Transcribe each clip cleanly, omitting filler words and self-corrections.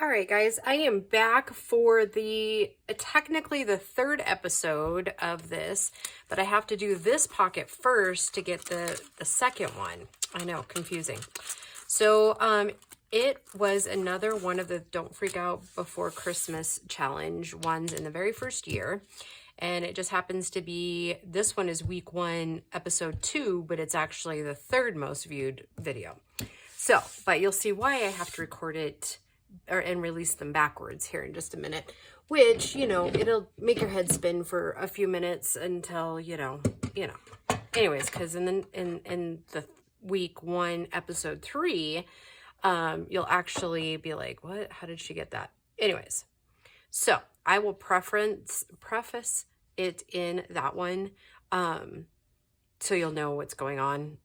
All right, guys, I am back for technically the third episode of this, but I have to do this pocket first to get the second one. I know, confusing. So, it was another one of the Don't Freak Out Before Christmas challenge ones in the very first year. And it just happens to be, this one is week 1, episode 2, but it's actually the third most viewed video. So, but you'll see why I have to record it and release them backwards here in just a minute, which, you know, it'll make your head spin for a few minutes until, you know, anyways, because in the week 1, episode 3, you'll actually be like, what, how did she get that? Anyways, so I will preface it in that one, so you'll know what's going on,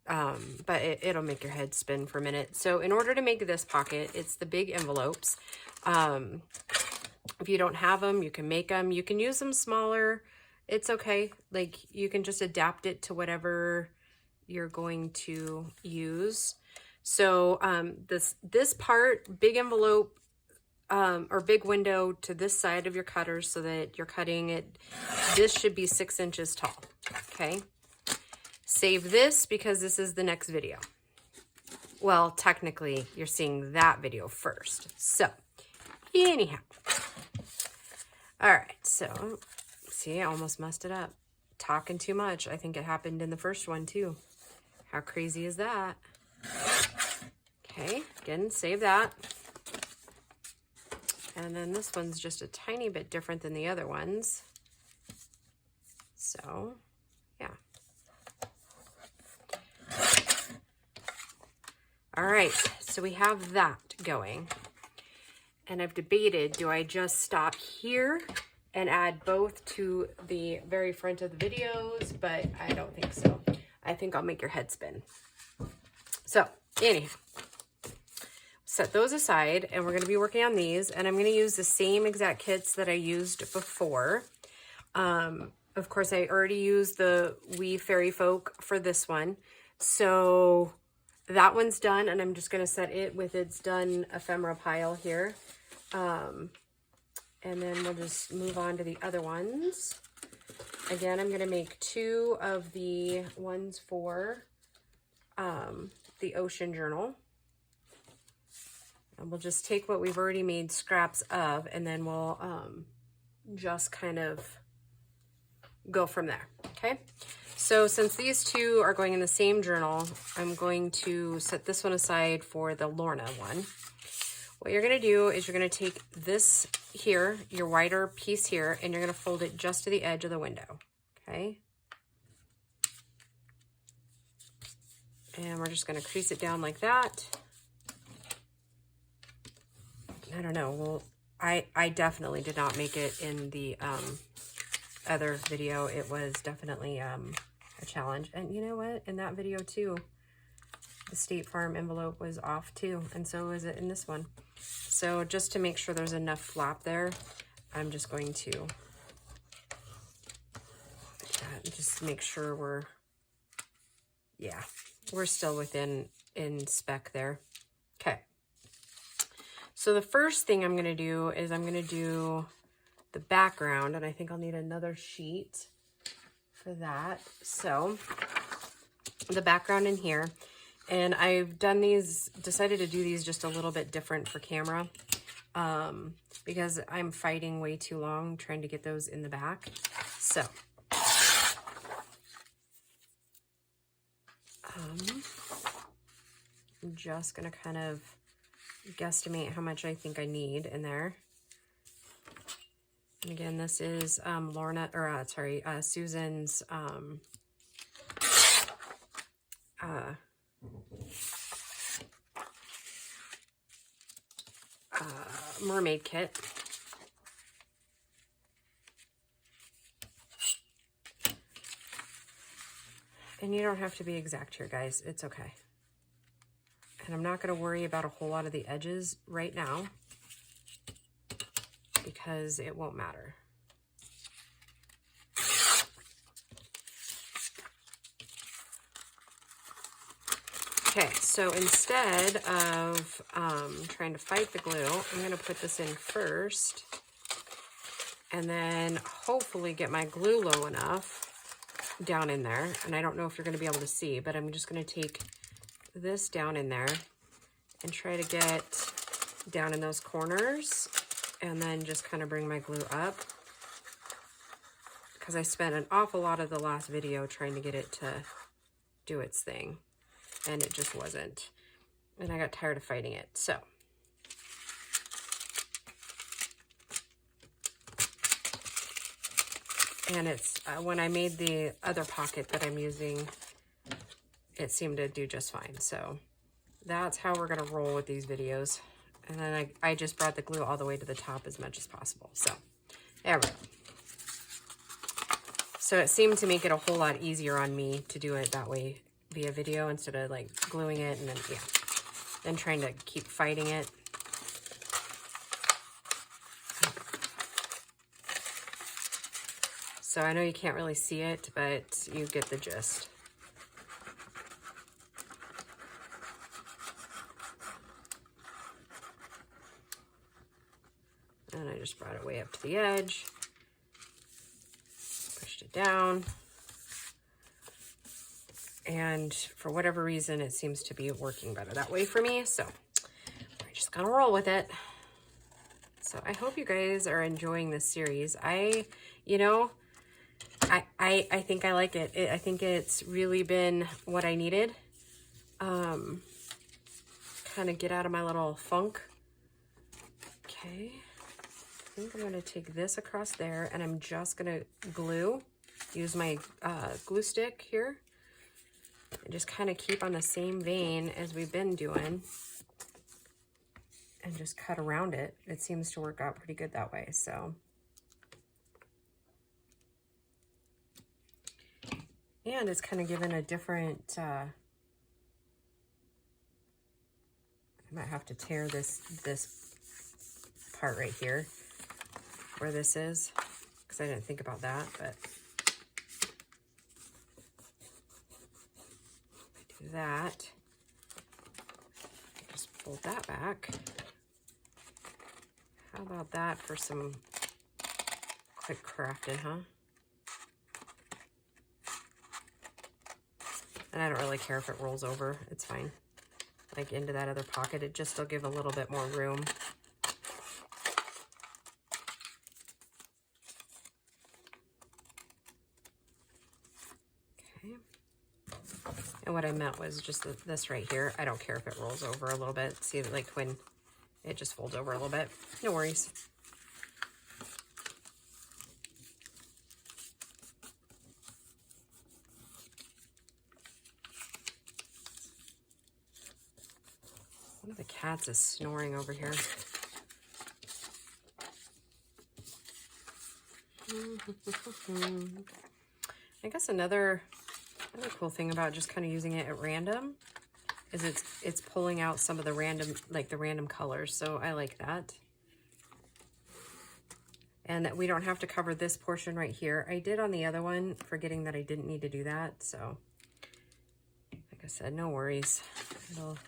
but it'll make your head spin for a minute. So in order to make this pocket, it's the big envelopes. If you don't have them, you can make them. You can use them smaller. It's okay. Like, you can just adapt it to whatever you're going to use. So this part, big envelope, or big window to this side of your cutter so that you're cutting it. This should be 6 inches tall, okay? Save this because this is the next video. Well, technically, you're seeing that video first. So, anyhow. All right, so, see, I almost messed it up. Talking too much. I think it happened in the first one, too. How crazy is that? Okay, again, save that. And then this one's just a tiny bit different than the other ones. So, yeah. All right, so we have that going. And I've debated, do I just stop here and add both to the very front of the videos? But I don't think so. I think I'll make your head spin. So, anyhow. Set those aside, and we're going to be working on these, and I'm going to use the same exact kits that I used before. Of course, I already used the Wee Fairy Folk for this one, so that one's done, and I'm just going to set it with its done ephemera pile here, and then we'll just move on to the other ones. Again, I'm going to make 2 of the ones for the Ocean Journal. And we'll just take what we've already made scraps of, and then we'll just kind of go from there, okay? So since these 2 are going in the same journal, I'm going to set this one aside for the Lorna one. What you're gonna do is you're gonna take this here, your wider piece here, and you're gonna fold it just to the edge of the window, okay? And we're just gonna crease it down like that. I don't know. Well, I definitely did not make it in the other video. It was definitely a challenge. And you know what? In that video too, the State Farm envelope was off too. And so is it in this one. So just to make sure there's enough flap there, I'm just going to just make sure we're still within spec there. Okay. So the first thing I'm going to do is I'm going to do the background, and I think I'll need another sheet for that. So the background in here, and I've done these, decided to do these just a little bit different for camera, because I'm fighting way too long trying to get those in the back. So I'm just going to kind of guesstimate how much I think I need in there. And again, this is Lorna, or Susan's mermaid kit. And you don't have to be exact here, guys. It's okay. And I'm not going to worry about a whole lot of the edges right now because it won't matter. Okay, so instead of trying to fight the glue, I'm going to put this in first and then hopefully get my glue low enough down in there. And I don't know if you're going to be able to see, but I'm just going to take this down in there and try to get down in those corners and then just kind of bring my glue up, because I spent an awful lot of the last video trying to get it to do its thing, and it just wasn't. And I got tired of fighting it, so. And it's, when I made the other pocket that I'm using, it seemed to do just fine. So that's how we're gonna roll with these videos. And then I just brought the glue all the way to the top as much as possible. So there we go. So it seemed to make it a whole lot easier on me to do it that way via video instead of like gluing it and then, yeah, then trying to keep fighting it. So I know you can't really see it, but you get the gist. And I just brought it way up to the edge, pushed it down, and for whatever reason, it seems to be working better that way for me, so we're just gonna roll with it. So I hope you guys are enjoying this series. You know, I think I like it. I think it's really been what I needed. Kind of get out of my little funk. Okay. I think I'm going to take this across there, and I'm just going to glue, use my glue stick here, and just kind of keep on the same vein as we've been doing, and just cut around it. It seems to work out pretty good that way, so. And it's kind of given a different, I might have to tear this part right here, where this is, because I didn't think about that, but do that. Just fold that back. How about that for some quick crafting, huh? And I don't really care if it rolls over, it's fine. Like into that other pocket, it just will give a little bit more room. And what I meant was just this right here. I don't care if it rolls over a little bit. See, like when it just folds over a little bit. No worries. One of the cats is snoring over here. I guess another cool thing about just kind of using it at random is it's pulling out some of the random, like the random colors. So I like that. And we don't have to cover this portion right here. I did on the other one, forgetting that I didn't need to do that. So like I said, no worries. It'll,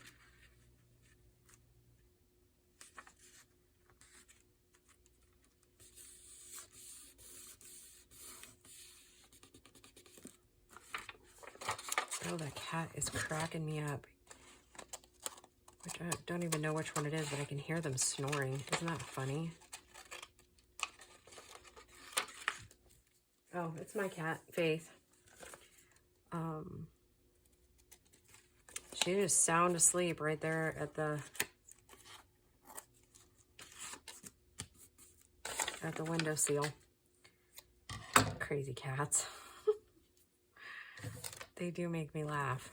oh, that cat is cracking me up. Which I don't even know which one it is, but I can hear them snoring. Isn't that funny? Oh, it's my cat, Faith. She is sound asleep right there at the windowsill. Crazy cats. They do make me laugh.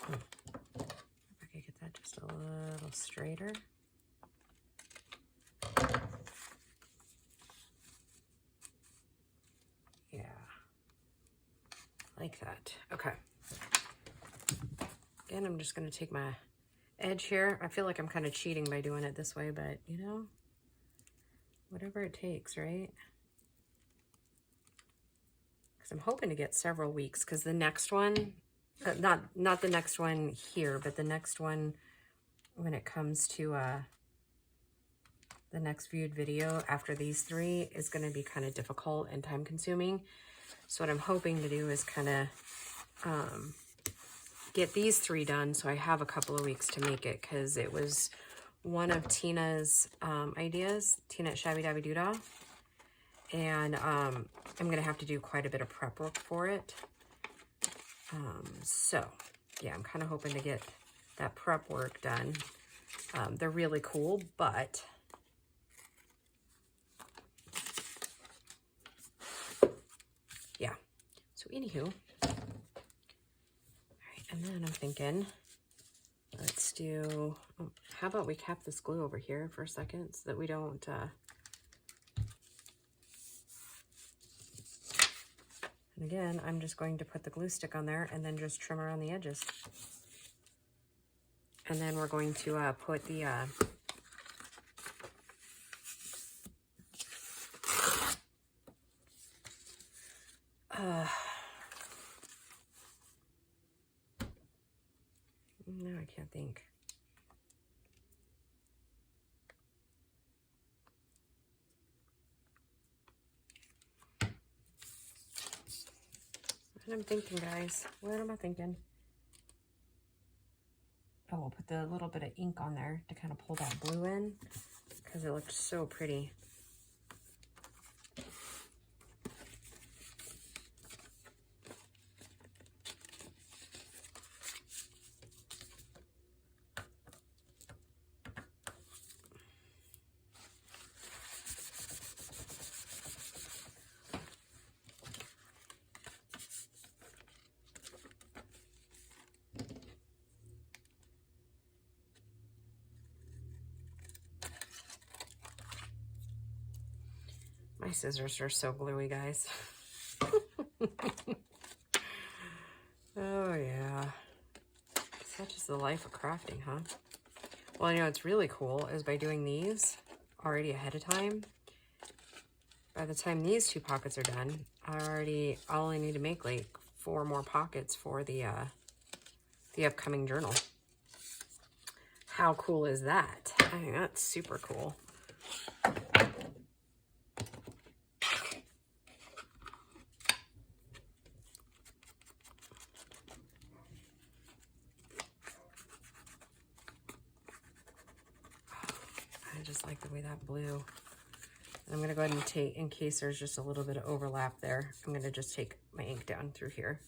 If I could get that just a little straighter. Yeah, like that. Okay. Again, I'm just going to take my edge here. I feel like I'm kind of cheating by doing it this way, but you know, whatever it takes, right? Because I'm hoping to get several weeks, because the next one, not the next one here, but the next one when it comes to the next viewed video after these 3 is going to be kind of difficult and time consuming. So what I'm hoping to do is kind of get these 3 done so I have a couple of weeks to make it, because it was one of Tina's ideas, Tina at Shabby Dabby Doodah, and I'm going to have to do quite a bit of prep work for it. So yeah, I'm kind of hoping to get that prep work done. They're really cool, but yeah. So anywho, all right, and then I'm thinking, let's do, how about we cap this glue over here for a second so that we don't, and again, I'm just going to put the glue stick on there and then just trim around the edges. And then we're going to put the, no, I can't think. What am I thinking, guys? What am I thinking? Oh, we'll put the little bit of ink on there to kind of pull that blue in, because it looked so pretty. My scissors are so gluey, guys. Oh, yeah. Such is the life of crafting, huh? Well, you know what's really cool is by doing these already ahead of time, by the time these 2 pockets are done, I only need to make like 4 more pockets for the upcoming journal. How cool is that? I think that's super cool. I just like the way that blew. I'm going to go ahead and take, in case there's just a little bit of overlap there, I'm going to just take my ink down through here.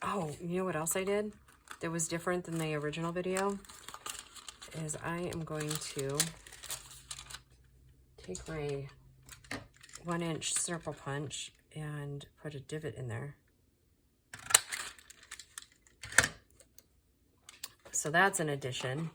Oh, you know what else I did that was different than the original video? Is I am going to take my 1-inch circle punch and put a divot in there. So that's an addition.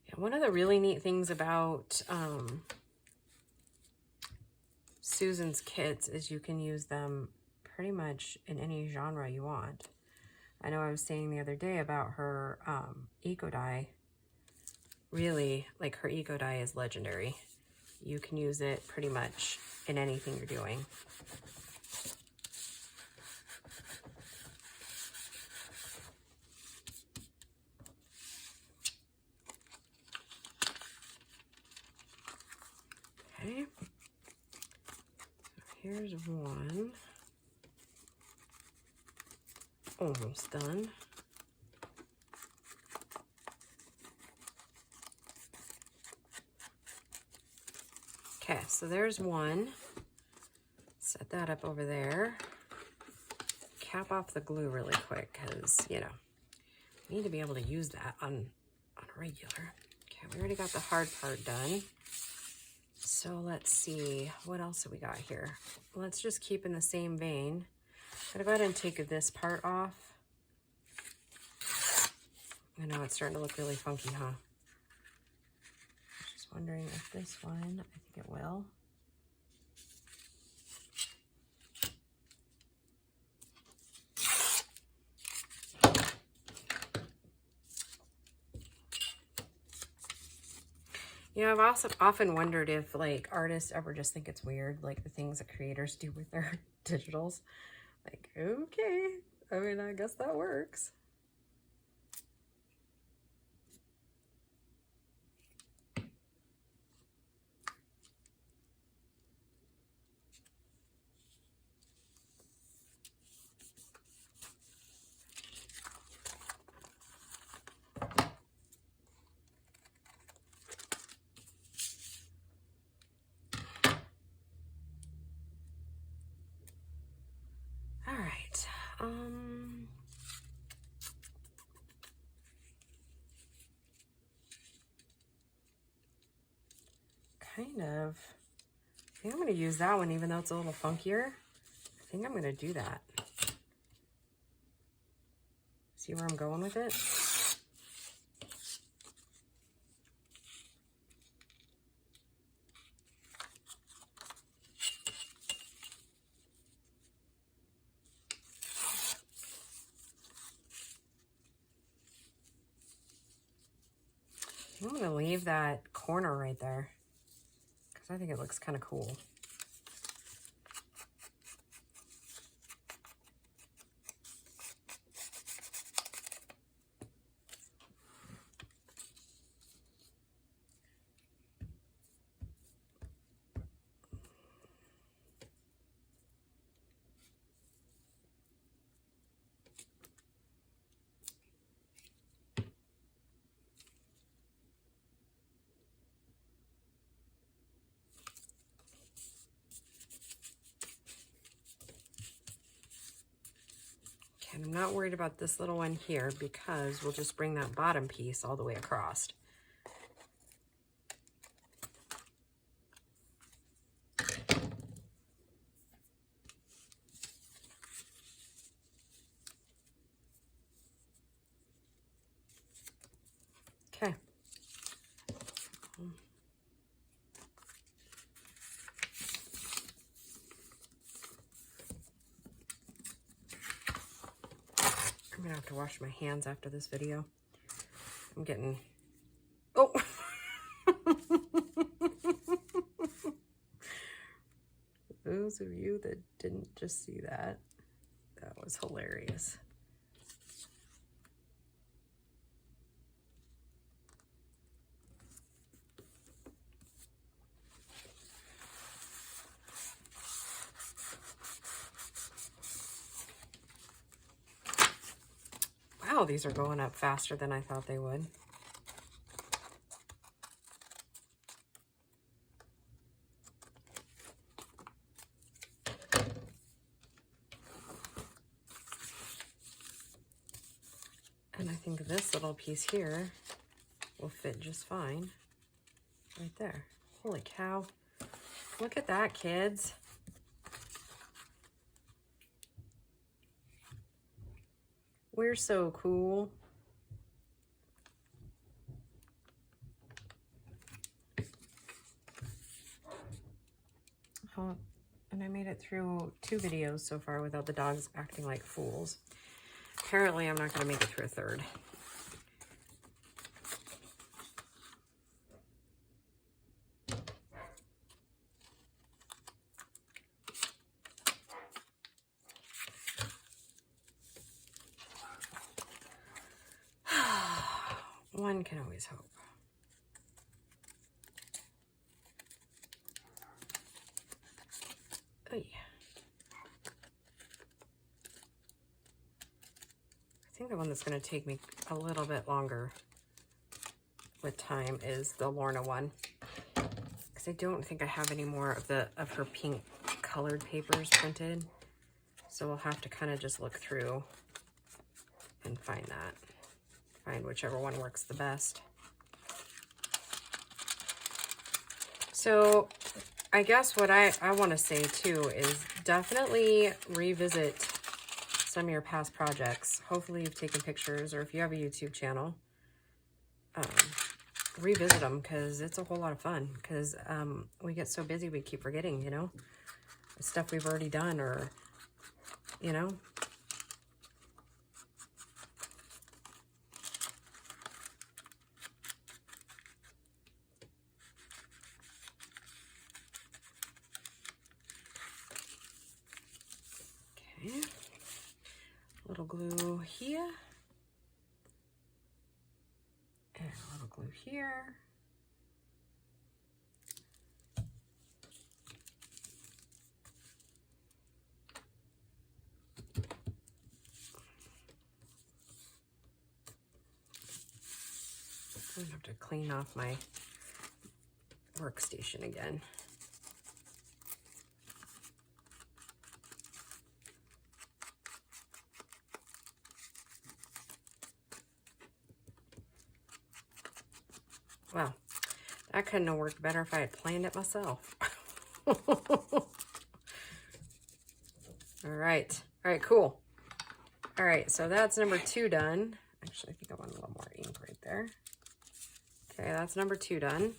Yeah, one of the really neat things about Susan's kits is you can use them pretty much in any genre you want. I know I was saying the other day about her eco dye. Really, like, her eco dye is legendary. You can use it pretty much in anything you're doing. Okay. Here's one. Almost done. Okay, so there's one. Set that up over there. Cap off the glue really quick because, you know, I need to be able to use that on regular. Okay, we already got the hard part done. So let's see, what else have we got here? Let's just keep in the same vein. I'm gonna go ahead and take this part off. I know it's starting to look really funky, huh? Just wondering if this one, I think it will. You know, I've also often wondered if like artists ever just think it's weird, like the things that creators do with their digitals. Like, okay, I mean, I guess that works. All right. Kind of. I think I'm going to use that one, even though it's a little funkier. I think I'm going to do that. See where I'm going with it? I'm going to leave that corner right there because I think it looks kind of cool. And I'm not worried about this little one here because we'll just bring that bottom piece all the way across. Okay. I'm gonna have to wash my hands after this video. I'm getting, oh. Those of you that didn't just see that, that was hilarious. Wow, these are going up faster than I thought they would. And I think this little piece here will fit just fine right there. Holy cow. Look at that, kids. We're so cool. Oh, and I made it through 2 videos so far without the dogs acting like fools. Apparently, I'm not going to make it through a 3rd. One can always hope. Oy. I think the one that's going to take me a little bit longer with time is the Lorna one, because I don't think I have any more of her pink colored papers printed, so we'll have to kind of just look through and find whichever one works the best. So I guess what I want to say too is definitely revisit some of your past projects. Hopefully you've taken pictures, or if you have a YouTube channel, revisit them, because it's a whole lot of fun, because we get so busy we keep forgetting, you know, stuff we've already done, or, you know. Okay, a little glue here, and a little glue here. I'm gonna have to clean off my workstation again. Well, that couldn't have worked better if I had planned it myself. All right, cool. All right, so that's number 2 done. Actually, I think I want a little more ink right there. Okay, that's number 2 done.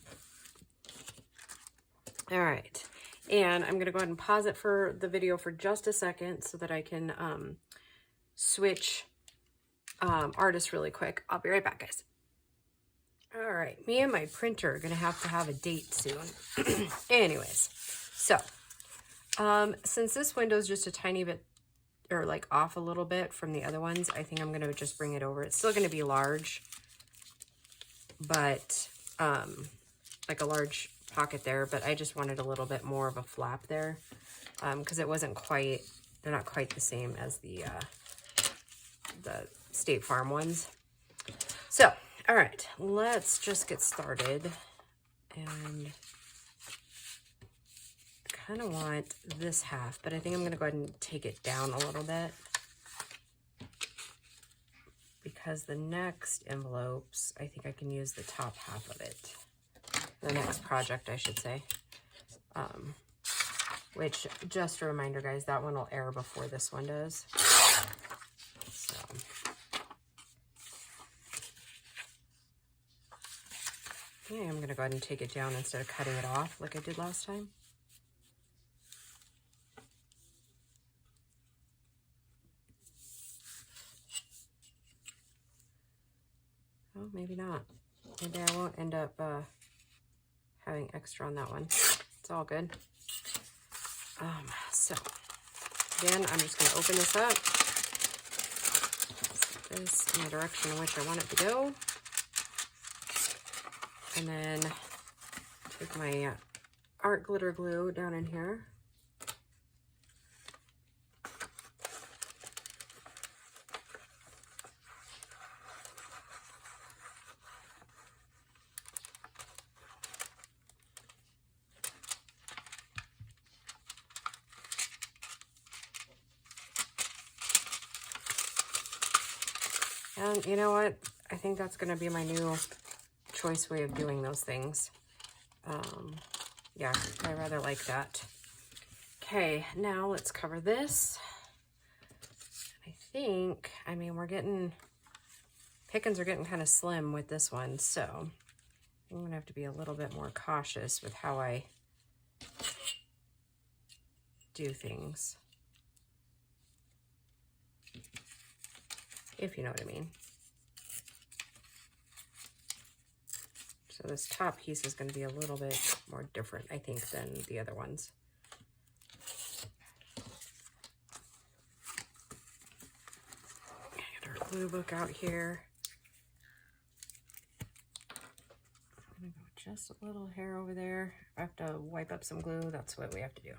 All right, and I'm gonna go ahead and pause it for the video for just a second so that I can switch artists really quick. I'll be right back, guys. All right, me and my printer are gonna have to have a date soon. Anyways, so since this window is just a tiny bit, or like off a little bit from the other ones, I think I'm gonna just bring it over. It's still gonna be large, but like a large pocket there, but I just wanted a little bit more of a flap there, because it wasn't quite, they're not quite the same as the State Farm ones. So, all right, let's just get started. And I kind of want this half, but I think I'm going to go ahead and take it down a little bit, because the next envelopes, I think I can use the top half of it. The next project, I should say. Which, just a reminder, guys, that one will air before this one does. So. Yeah, I'm going to go ahead and take it down instead of cutting it off like I did last time. Oh, maybe not. Maybe I won't end up having extra on that one. It's all good. So, again, I'm just going to open this up. Set this in the direction in which I want it to go. And then take my art glitter glue down in here. And you know what? I think that's going to be my new choice way of doing those things. Yeah, I rather like that. Okay, now let's cover this. I think, I mean, pickings are getting kind of slim with this one, so I'm going to have to be a little bit more cautious with how I do things. If you know what I mean. So this top piece is going to be a little bit more different, I think, than the other ones. Get our glue book out here. I'm going to go just a little hair over there. If I have to wipe up some glue, that's what we have to do.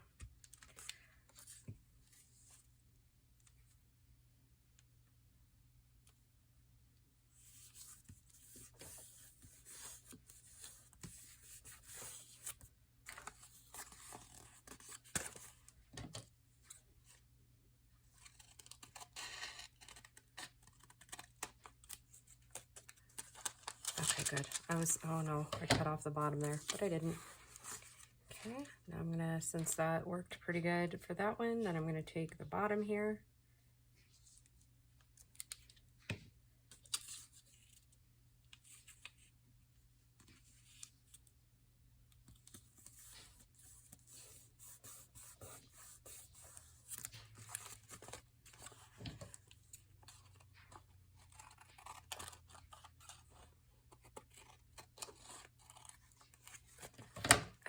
Okay, good. Oh no, I cut off the bottom there, but I didn't. I'm gonna, since that worked pretty good for that one, then I'm gonna take the bottom here.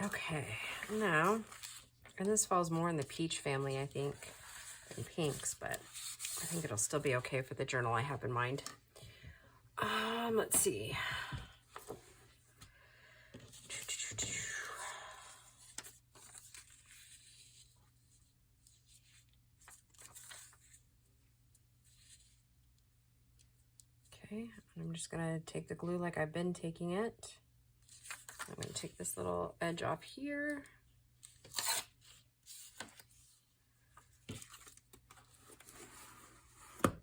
Okay, now, and this falls more in the peach family, I think, than pinks, but I think it'll still be okay for the journal I have in mind. Let's see. Okay, I'm just gonna take the glue like I've been taking it. I'm gonna take this little edge off here.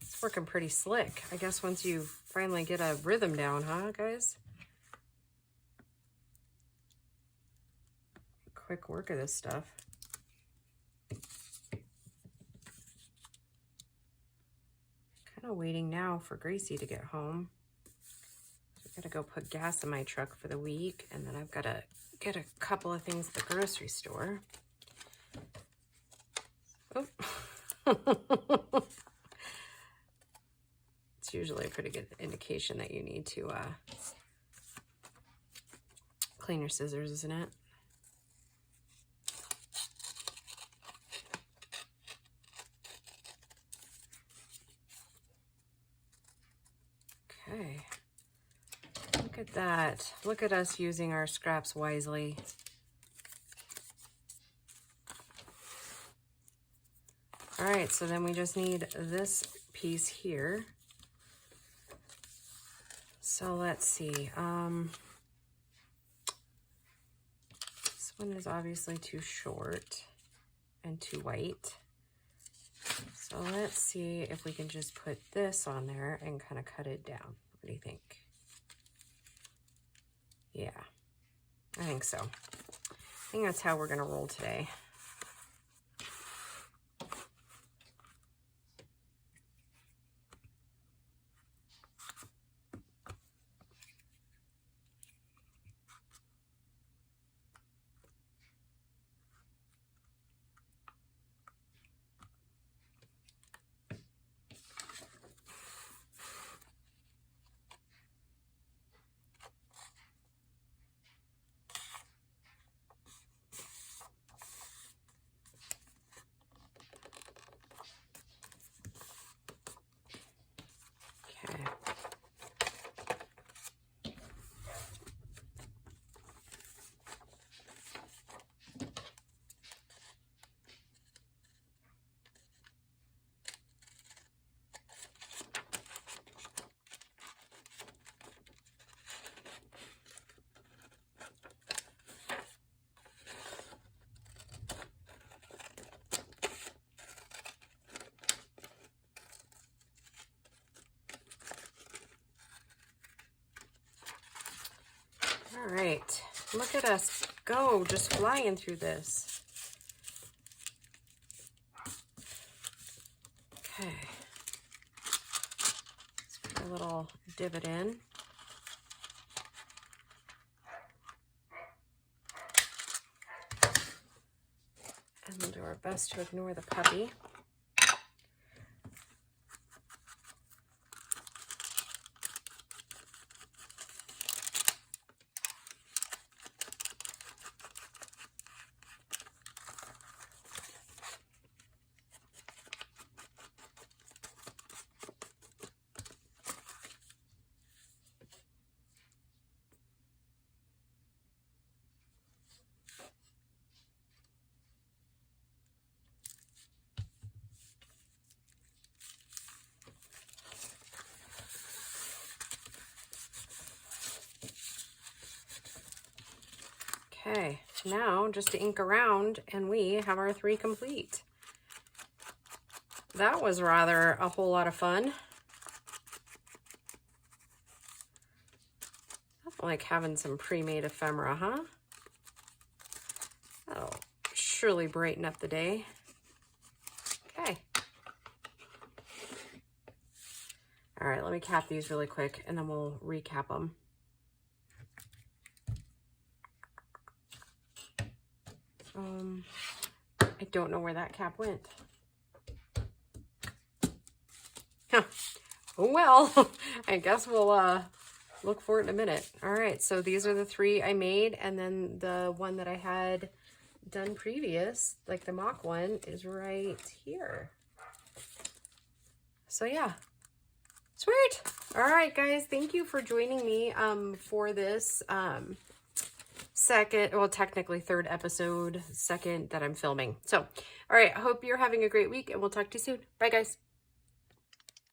It's working pretty slick. I guess once you finally get a rhythm down, huh, guys? Quick work of this stuff. Kind of waiting now for Gracie to get home. I gotta go put gas in my truck for the week, and then I've gotta get a couple of things at the grocery store. Oh. It's usually a pretty good indication that you need to clean your scissors, isn't it? Okay. Look at that. Look at us using our scraps wisely. All right, so then we just need this piece here. So let's see. This one is obviously too short and too white. So let's see if we can just put this on there and kind of cut it down. What do you think? Yeah, I think so. I think that's how we're gonna roll today. All right, look at us go, just flying through this. Okay, let's put a little divot in. And we'll do our best to ignore the puppy. Okay, now just to ink around and we have our 3 complete. That was rather a whole lot of fun. I like having some pre-made ephemera, huh? really brighten up the day. Okay. All right, let me cap these really quick and then we'll recap them. I don't know where that cap went. Huh. Oh well, I guess we'll look for it in a minute. All right, so these are the 3 I made, and then the one that I had done previous, like the mock one, is right here. So yeah, sweet. All right, guys, thank you for joining me for this second, well, technically 3rd episode, 2nd that I'm filming. So, all right, I hope you're having a great week, and we'll talk to you soon. Bye, guys.